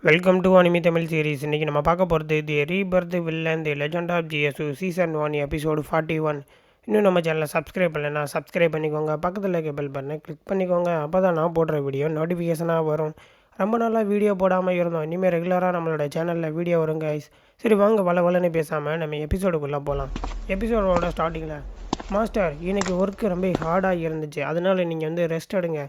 Welcome to anime Tamil series. இன்றைக்கி நம்ம பார்க்க போகிறது the rebirth villain the legend of GSU season 1 episode 41. இன்னும் நம்ம சேனலை சப்ஸ்கிரைப் பண்ணலைன்னா சப்ஸ்கிரைப் பண்ணிக்கோங்க. பக்கத்தில் இருக்க பெல் பட்டனை கிளிக் பண்ணிக்கோங்க. அப்போ தான் நான் போடுற வீடியோ நோட்டிஃபிகேஷனாக வரும். ரொம்ப நாளாக வீடியோ போடாமல் இருந்தோம். இனிமேல் ரெகுலராக நம்மளோட சேனலில் வீடியோ வரும் கைஸ். சரி வாங்க வளன்னு பேசாமல் நம்ம எபிசோடுக்குள்ளே போகலாம். எபிசோடோட ஸ்டார்டிங்கில் மாஸ்டர் இன்னைக்கு ஒர்க்கு ரொம்ப ஹார்டாக இருந்துச்சு, அதனால் நீங்கள் வந்து ரெஸ்ட் எடுங்க.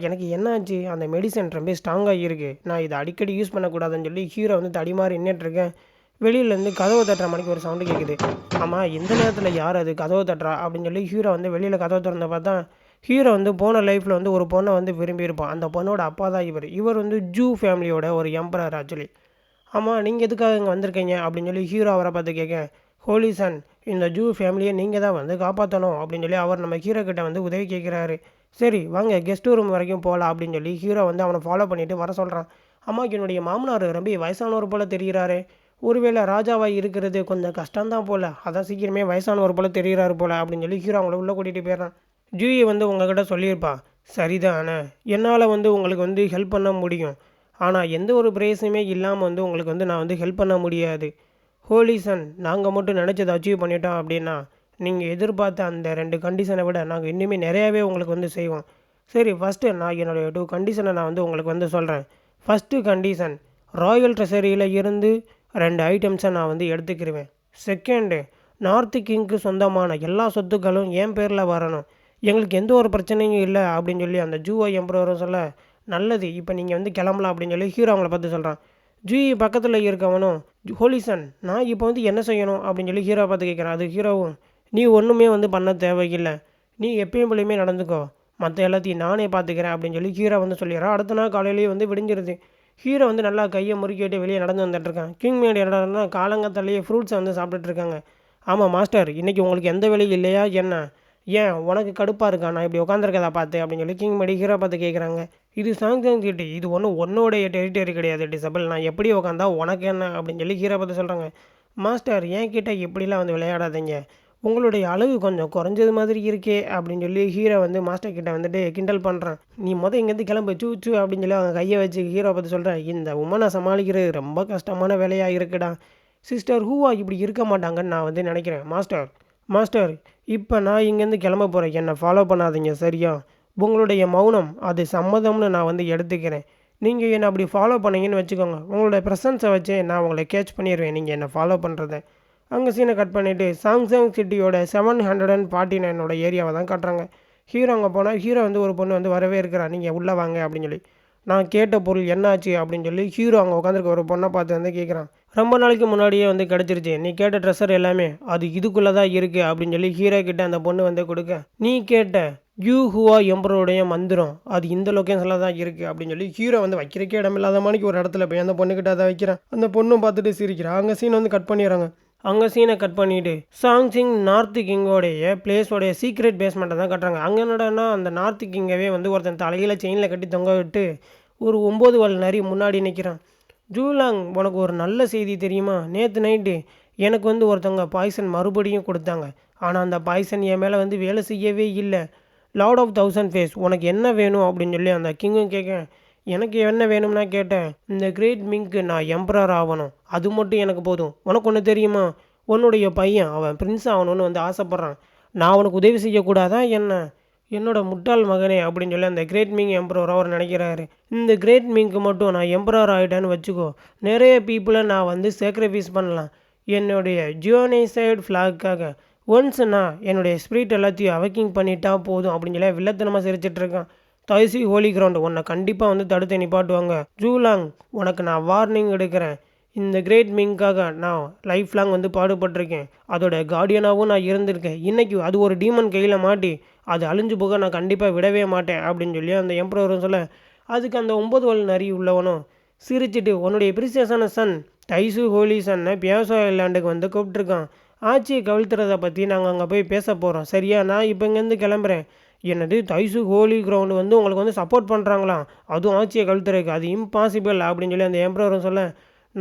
எனக்கு என்னாச்சு, அந்த மெடிசன் ரொம்ப ஸ்ட்ராங்காக இருக்குது, நான் இதை அடிக்கடி யூஸ் பண்ணக்கூடாதுன்னு சொல்லி ஹீரோ வந்து தடிமாறி நின்றுட்டுருக்கேன். வெளியிலேருந்து கதவு தட்டுற மணிக்கு ஒரு சவுண்டு கேட்குது. ஆமாம், இந்த நேரத்தில் யார் அது கதவு தட்டுறா அப்படின்னு சொல்லி ஹீரோ வந்து வெளியில் கதவு திறந்த பார்த்தா ஹீரோ வந்து போன லைஃப்பில் வந்து ஒரு பொண்ணை வந்து விரும்பியிருப்பான். அந்த பொண்ணோட அப்பா தான் இவர் வந்து ஜூ ஃபேமிலியோட ஒரு எம்பரர் ஆக்சுவலி. ஆமாம், நீங்கள் எதுக்காக இங்கே வந்திருக்கீங்க அப்படின்னு சொல்லி ஹீரோ அவரை பார்த்து கேட்க, ஹோலி சன், இந்த ஜூ ஃபேமிலியை நீங்கள் தான் வந்து காப்பாற்றணும் அப்படின்னு சொல்லி அவர் நம்ம ஹீரோ கிட்ட வந்து உதவி கேட்குறாரு. சரி வாங்க கெஸ்ட் ரூம் வரைக்கும் போகலாம் அப்படின்னு சொல்லி ஹீரோ வந்து அவனை ஃபாலோ பண்ணிவிட்டு வர சொல்கிறான். அம்மாக்கு என்னுடைய மாமனார் ரொம்ப வயசானவர் போல் தெரிகிறாரு, ஒருவேளை ராஜாவாக இருக்கிறது கொஞ்சம் கஷ்டம்தான் போல், அதான் சீக்கிரமே வயசானவர் போல் தெரிகிறாரு போல் அப்படின்னு சொல்லி ஹீரோ அவங்கள உள்ளே கூட்டிகிட்டு போயிடுறான். ஜூயை வந்து உங்ககிட்ட சொல்லியிருப்பான், சரிதானே, என்னால் வந்து உங்களுக்கு வந்து ஹெல்ப் பண்ண முடியும், ஆனால் எந்த ஒரு பிரேஸுமே இல்லாமல் வந்து உங்களுக்கு வந்து நான் வந்து ஹெல்ப் பண்ண முடியாது. ஹோலி சன், நாங்கள் மட்டும் நினச்சதை அச்சீவ் பண்ணிட்டோம் அப்படின்னா நீங்கள் எதிர்பார்த்த அந்த 2 கண்டிஷனை விட நாங்கள் இன்னுமே நிறையாவே உங்களுக்கு வந்து செய்வோம். சரி, ஃபஸ்ட்டு நான் என்னுடைய 2 கண்டிஷனை நான் வந்து உங்களுக்கு வந்து சொல்கிறேன். ஃபஸ்ட்டு கண்டிஷன், ராயல் ட்ரெஷரியில் இருந்து 2 ஐட்டம்ஸை நான் வந்து எடுத்துக்கிருவேன். செகண்டு, நார்த்து கிங்க்கு சொந்தமான எல்லா சொத்துக்களும் என் பேரில் வரணும், எங்களுக்கு எந்த ஒரு பிரச்சனையும் இல்லை அப்படின்னு சொல்லி அந்த ஜூவை எம்பரரும் சொல்ல, நல்லது, இப்போ நீங்கள் வந்து கிளம்பலாம் அப்படின்னு சொல்லி ஹீரோ அவங்கள பார்த்து சொல்கிறான். ஜூயி பக்கத்தில் இருக்கவனும், ஹோலிசன் நான் இப்போ வந்து என்ன செய்யணும் அப்படின்னு சொல்லி ஹீரோ பார்த்து கேட்குறான். அது ஹீரோவும், நீ ஒன்றுமே வந்து பண்ண தேவையில்லை, நீ எப்பயும் போலையுமே நடந்துக்கோ, மற்ற எல்லாத்தையும் நானே பார்த்துக்கிறேன் அப்படின்னு சொல்லி ஹீரோ வந்து சொல்லிடுறான். அடுத்த நாள் காலையிலேயே வந்து விடிஞ்சிருது. ஹீரோ வந்து நல்லா கையை முறுக்கிட்டு வெளியே நடந்து வந்துட்டுருக்கான். கிங் மேட் இடம்னா காலங்கத்தாலேயே ஃப்ரூட்ஸை வந்து சாப்பிட்டுட்ருக்காங்க. ஆமாம் மாஸ்டர், இன்றைக்கி உங்களுக்கு எந்த வேலையும் இல்லையா என்ன, ஏன் உனக்கு கடுப்பாக இருக்கா நான் இப்படி உட்காந்துருக்கதா பார்த்து அப்படின்னு சொல்லி கிங் மேடி ஹீரோ பார்த்து கேட்குறாங்க. இது சாங்ஸாங் சிட்டி, இது ஒன்றும் உன்னோடைய டெரிட்டரி கிடையாது டிசபிள், நான் எப்படி உட்காந்தா உனக்கு என்ன அப்படின்னு சொல்லி ஹீரோ பார்த்து சொல்கிறாங்க. மாஸ்டர் என் கிட்டே எப்படிலாம் வந்து விளையாடாதீங்க, உங்களுடைய அளவு கொஞ்சம் குறைஞ்சது மாதிரி இருக்கே அப்படின்னு சொல்லி ஹீரோ வந்து மாஸ்டர் கிட்ட வந்துட்டு கிண்டல் பண்ணுறான். நீ இங்கேருந்து கிளம்பு சூ அப்படின்னு சொல்லி அவங்க கையை வச்சு ஹீரோ பார்த்து சொல்கிறேன். இந்த உமனை சமாளிக்கிறது ரொம்ப கஷ்டமான வேலையாக இருக்குடா. சிஸ்டர் ஹூவா இப்படி இருக்க மாட்டாங்கன்னு நான் வந்து நினைக்கிறேன். மாஸ்டர் இப்போ நான் இங்கேருந்து கிளம்ப போகிறேன், என்னை ஃபாலோ பண்ணாதீங்க சரியா, உங்களுடைய மௌனம் அது சம்மதம்னு நான் வந்து எடுத்துக்கிறேன், நீங்கள் என்னை அப்படி ஃபாலோ பண்ணீங்கன்னு வச்சுக்கோங்க, உங்களுடைய ப்ரெசன்ஸை வச்சு நான் உங்களை கேட்ச் பண்ணிடுவேன் நீங்கள் என்னை ஃபாலோ பண்ணுறத. அங்கே சீனை கட் பண்ணிவிட்டு சாங்ஸாங் சிட்டியோட 749 ஏரியாவை தான் காட்டுறாங்க. ஹீரோ அங்கே போனால் ஹீரோ வந்து ஒரு பொண்ணு வந்து வரவே இருக்கிறா, நீங்கள் உள்ளே வாங்க அப்படின்னு சொல்லி. நான் கேட்ட பொருள் என்னாச்சு அப்படின்னு சொல்லி ஹீரோ அங்கே உட்காந்துருக்க ஒரு பொண்ணை பார்த்து வந்து கேட்குறான். ரொம்ப நாளைக்கு முன்னாடியே வந்து கிடச்சிருச்சு, நீ கேட்ட ட்ரெஸ்ஸர் எல்லாமே அது இதுக்குள்ளே தான் இருக்குது அப்படின்னு சொல்லி ஹீரோ கிட்ட அந்த பொண்ணு வந்து கொடுக்க, நீ கேட்ட யூ ஹுவா எம்பரோடைய மந்திரம் அது இந்த லொக்கேஷனில் தான் இருக்குது அப்படின்னு சொல்லி ஹீரோ வந்து வைக்கிறக்கே இடமில்லாத மணிக்கு ஒரு இடத்துல போய் அந்த பொண்ணுக்கிட்ட அதை வைக்கிறான். அந்த பொண்ணும் பார்த்துட்டு சிரிக்கிறான். அங்கே சீன் வந்து கட் பண்ணிடுறாங்க. அங்கே சீனை கட் பண்ணிவிட்டு சாங்சிங் நார்த்து கிங்கோடைய பிளேஸோடைய சீக்ரெட் பேஸ்மெண்ட்டை தான் கட்டுறாங்க. அங்கே என்னடான்னா அந்த நார்த்து கிங்கவே வந்து ஒருத்தன் தலையில் செயினில் கட்டி தொங்க விட்டு ஒரு 9 வால் நரி முன்னாடி நிற்கிறான். ஜூலாங், உனக்கு ஒரு நல்ல செய்தி தெரியுமா, நேற்று நைட்டு எனக்கு வந்து ஒருத்தவங்க பாய்சன் மறுபடியும் கொடுத்தாங்க, ஆனால் அந்த பாய்சன் என் மேலே வந்து வேலை செய்யவே இல்லை. லார்ட் ஆஃப் 1000 ஃபேஸ், உனக்கு என்ன வேணும் அப்படின்னு சொல்லி அந்த கிங்கும் கேட்க, எனக்கு என்ன வேணும்னா கேட்டேன், இந்த கிரேட் மிங்க்கு நான் எம்பரர் ஆகணும், அது மட்டும் எனக்கு போதும். உனக்கு ஒன்று தெரியுமா, உன்னுடைய பையன் அவன் பிரின்ஸ் ஆகணும்னு வந்து ஆசைப்பட்றான், நான் அவனுக்கு உதவி செய்யக்கூடாதா என்ன, என்னோட முட்டாள் மகனே அப்படின்னு சொல்லி அந்த கிரேட் மிங் எம்பரர் அவர் நினைக்கிறாரு. இந்த கிரேட் மிங்க்கு மட்டும் நான் எம்பரர் ஆகிட்டேன்னு வச்சுக்கோ, நிறைய பீப்புளை நான் வந்து சேக்ரிஃபைஸ் பண்ணலாம் என்னுடைய ஜியோனைசைடு ஃப்ளாக்காக. ஒன்ஸ் நான் என்னுடைய ஸ்பிரிட் எல்லாத்தையும் அவக்கிங் பண்ணிட்டா போதும் அப்படின்னு சொல்லி வில்லத்தனமாக சிரிச்சிட்ருக்கான். தைசி ஹோலி கிரவுண்டு உன்னை கண்டிப்பாக வந்து தடுத்து நிப்பாட்டுவாங்க. ஜூலாங், உனக்கு நான் வார்னிங் எடுக்கிறேன், இந்த கிரேட் மிங்காக நான் லைஃப் லாங் வந்து பாடுபட்டிருக்கேன், அதோட கார்டியனாகவும் நான் இருந்திருக்கேன், இன்றைக்கி அது ஒரு டீமன் கையில் மாட்டி அது அழிஞ்சு போக நான் கண்டிப்பாக விடவே மாட்டேன் அப்படின்னு சொல்லி அந்த எம்பரரும் சொல்ல, அதுக்கு அந்த 9 வால் நரி உள்ளவனும் சிரிச்சிட்டு, உன்னுடைய பிரிசியஸான சன் டைசு ஹோலி சன்னை பியாசோ ஐலாண்டுக்கு வந்து கூப்பிட்ருக்கான், ஆட்சியை கவிழ்த்துறதை பற்றி நாங்கள் அங்கே போய் பேச போகிறோம் சரியா, நான் இப்போ இங்கேருந்து கிளம்புறேன். என்னது தைசு ஹோலி கிரவுண்டு வந்து உங்களுக்கு வந்து சப்போர்ட் பண்ணுறாங்களாம், அதுவும் ஆட்சியை கவிழ்த்துறதுக்கு, அது இம்பாசிபிள் அப்படின்னு சொல்லி அந்த எம்பரரும் சொல்ல,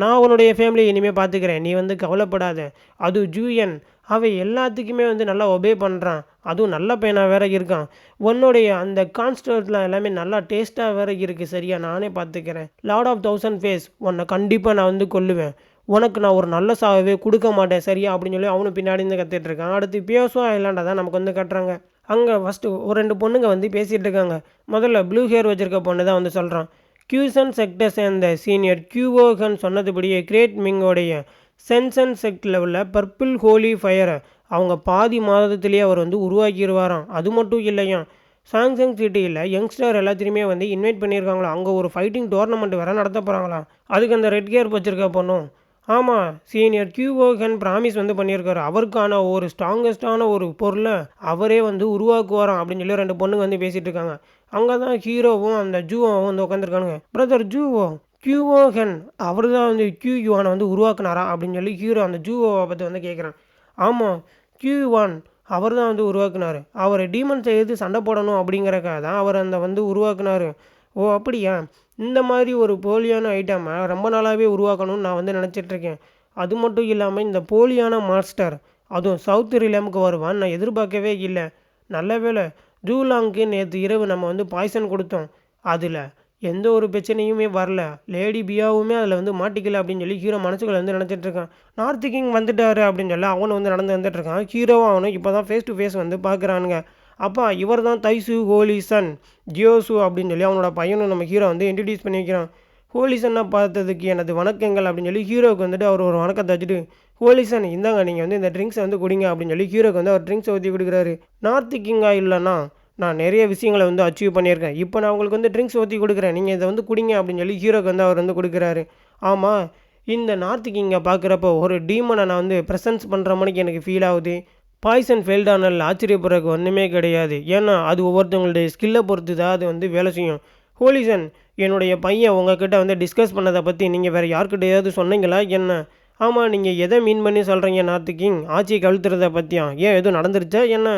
நான் உன்னுடைய ஃபேமிலியை இனிமேல் பார்த்துக்கிறேன், நீ வந்து கவலைப்படாத. அதுவும் ஜூயன் அவன் எல்லாத்துக்குமே வந்து நல்லா ஒபே பண்ணுறான், அதுவும் நல்ல பையனாக வேற இருக்கான். உன்னுடைய அந்த கான்ஸ்டர்ட்லாம் எல்லாமே நல்லா டேஸ்ட்டாக வேற இருக்குது, சரியா? நானே பார்த்துக்கிறேன். லார்ட் ஆஃப் தௌசண்ட் ஃபேஸ் உன்னை கண்டிப்பாக நான் வந்து கொல்லுவேன், உனக்கு நான் ஒரு நல்ல சாகவே கொடுக்க மாட்டேன், சரியா? அப்படின்னு சொல்லி அவனும் பின்னாடி இருந்து கத்திட்டு இருக்கான். அடுத்து பியோஸும் ஐலாண்டா தான் நமக்கு வந்து கட்டுறாங்க. அங்கே ஃபஸ்ட்டு ஒரு 2 பொண்ணுங்க வந்து பேசிகிட்டு இருக்காங்க. முதல்ல ப்ளூ ஹேர் வச்சுருக்க பொண்ணு தான் வந்து சொல்கிறான், கியூசன் செக்டர்ஸ் அந்த சீனியர் கியூவோகன் சொன்னதுபடியே கிரேட் மிங்கோடைய சென்சன் செக்டில் உள்ள பர்பிள் ஹோலி ஃபயரை அவங்க பாதி மாதத்துலேயே அவர் வந்து உருவாக்கிடுவாராம். அது மட்டும் இல்லையாம், சாங்சங் சிட்டியில் யங்ஸ்டர் எல்லாத்தையுமே வந்து இன்வைட் பண்ணியிருக்காங்களாம். அங்கே ஒரு ஃபைட்டிங் டோர்னமெண்ட் வேறு நடத்த போகிறாங்களாம். அதுக்கு அந்த ரெட் கேர் வச்சுருக்க பொண்ணும், ஆமாம் சீனியர் கியூவோகன் ப்ராமிஸ் வந்து பண்ணியிருக்காரு, அவருக்கான ஒரு ஸ்ட்ராங்கஸ்டான ஒரு பொருளை அவரே வந்து உருவாக்குவாராம் அப்படின்னு சொல்லி 2 பொண்ணுங்க வந்து பேசிகிட்டு இருக்காங்க. அங்கே தான் ஹீரோவும் அந்த ஜூவோவும் வந்து உட்காந்துருக்கானுங்க. பிரதர் ஜூவோ, கியூவோகன் அவர் தான் வந்து கியூ1 வந்து உருவாக்குனாரா அப்படின்னு சொல்லி ஹீரோ அந்த ஜூவோவை பற்றி வந்து கேட்குறான். ஆமாம், கியூ1 அவர் தான் வந்து உருவாக்குனார், அவர் டீமன்ஸை எதிர்த்து சண்டை போடணும் அப்படிங்கிறக்காக தான் அவர் அந்த வந்து உருவாக்குனார். ஓ அப்படியா, இந்த மாதிரி ஒரு போலியான ஐட்டமை ரொம்ப நாளாகவே உருவாக்கணும்னு நான் வந்து நினச்சிட்ருக்கேன். அது மட்டும் இல்லாமல் இந்த போலியான மாஸ்டர் அதுவும் சவுத் ரிலேமுக்கு வருவான்னு நான் எதிர்பார்க்கவே இல்லை. நல்ல வேளை ஜூலாங்க்கு நேற்று இரவு நம்ம வந்து பாய்சன் கொடுத்தோம், அதில் எந்த ஒரு பிரச்சனையுமே வரல, லேடி பியாவுமே அதில் வந்து மாட்டிக்கல அப்படின்னு சொல்லி ஹீரோ மனசுக்குள்ள வந்து நினச்சிட்ருக்கான். நார்த் கிங் வந்துட்டாரு அப்படின்னு சொல்லி அவனு வந்து நடந்து வந்துட்டுருக்கான். ஹீரோவும் அவனும் இப்போ தான் ஃபேஸ் டு ஃபேஸ் வந்து பார்க்குறானுங்க. அப்பா இவர் தான் தைசு ஹோலிசன் ஜியோசு அப்படின்னு சொல்லி அவனோட பையனும் நம்ம ஹீரோ வந்து இன்ட்ரடியூஸ் பண்ணி வைக்கிறான். ஹோலிசன்னா பார்த்ததுக்கு எனது வணக்கங்கள் அப்படின்னு சொல்லி ஹீரோவுக்கு வந்துட்டு அவர் ஒரு வணக்கத்தை வச்சுட்டு, ஹோலிசன் இந்தாங்க நீங்கள் வந்து இந்த ட்ரிங்க்ஸை வந்து குடிங்க அப்படின்னு சொல்லி ஹீரோக்கு வந்து அவர் ட்ரிங்க்ஸ் ஊற்றி கொடுக்குறாரு. நார்த் கிங்காக இல்லைன்னா நான் நிறைய விஷயங்களை வந்து அச்சீவ் பண்ணியிருக்கேன், இப்போ நான் உங்களுக்கு வந்து ட்ரிங்க்ஸ் ஊற்றி கொடுக்குறேன், நீங்கள் இதை வந்து குடிங்க அப்படின்னு சொல்லி ஹீரோக்கு வந்து அவர் வந்து கொடுக்குறாரு. ஆமாம், இந்த நார்த் கிங்கை பார்க்குறப்போ ஒரு டீமனை நான் வந்து ப்ரெசன்ஸ் பண்ணுற மணிக்கு எனக்கு ஃபீல் ஆகுது. பாய்சன் ஃபெயில்டானல் ஆச்சரியப்படுறதுக்கு ஒன்றுமே கிடையாது, ஏன்னா அது ஒவ்வொருத்தவங்களுடைய ஸ்கில்லை பொறுத்து தான் அது வந்து வேலை செய்யும். ஹோலிசன், என்னுடைய பையன் உங்ககிட்ட வந்து டிஸ்கஸ் பண்ணதை பற்றி நீங்கள் வேறு யார்கிட்டையாவது சொன்னீங்களா என்ன? ஆமாம், நீங்கள் எதை மீன் பண்ணி சொல்கிறீங்க நார்த் கிங், ஆட்சி கழுத்துறதை பற்றியா? ஏன் எதுவும் நடந்துருச்சா என்ன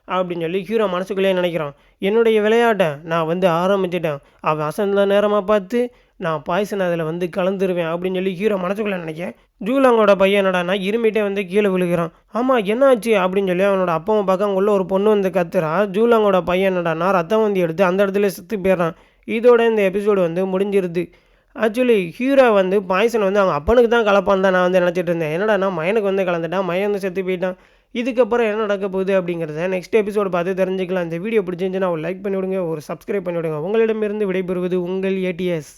அப்படின்னு சொல்லி ஹீரோ மனசுக்குள்ளேயே நினைக்கிறான். என்னுடைய விளையாட்டை நான் வந்து ஆரம்பிச்சிட்டேன், அவன் அசந்த நேரமாக பார்த்து நான் பாய்சன் அதில் வந்து கலந்துருவேன் அப்படின்னு சொல்லி ஹீரோ மனசுக்குள்ளே நினைக்கிறேன். ஜூலாங்கோட பையன் என்னடானா இருமிட்டே வந்து கீழே விழுகிறான். ஆமாம் என்ன ஆச்சு அப்படின்னு சொல்லி அவனோட அப்பாவும் பார்க்க அங்கே உள்ள ஒரு பொண்ணு வந்து கத்துறா. ஜூலாங்கோட பையன் என்னடானா ரத்தம் வந்து எடுத்து அந்த இடத்துல செத்து போயிடுறான். இதோட இந்த எபிசோடு வந்து முடிஞ்சிருது. ஆக்சுவலி ஹீரோ வந்து பாய்சன் வந்து அவங்க அப்பனுக்கு தான் கலப்பான் தான் நான் வந்து நினச்சிட்டு இருந்தேன். என்னடானா மயனுக்கு வந்து கலந்துட்டான், மயன் வந்து செத்து போயிட்டான். இதுக்கப்புறம் என்ன நடக்க போகுது அப்படிங்கிறத நெக்ஸ்ட் எபிசோடு பார்த்து தெரிஞ்சுக்கலாம். இந்த வீடியோ பிடிச்சிருந்துச்சுன்னா ஒரு லைக் பண்ணிவிடுங்க, ஒரு சப்ஸ்கிரைப் பண்ணிவிடுங்க. உங்களிடமிருந்து விடைபெறுவது உங்கள் ஏடிஎஸ்.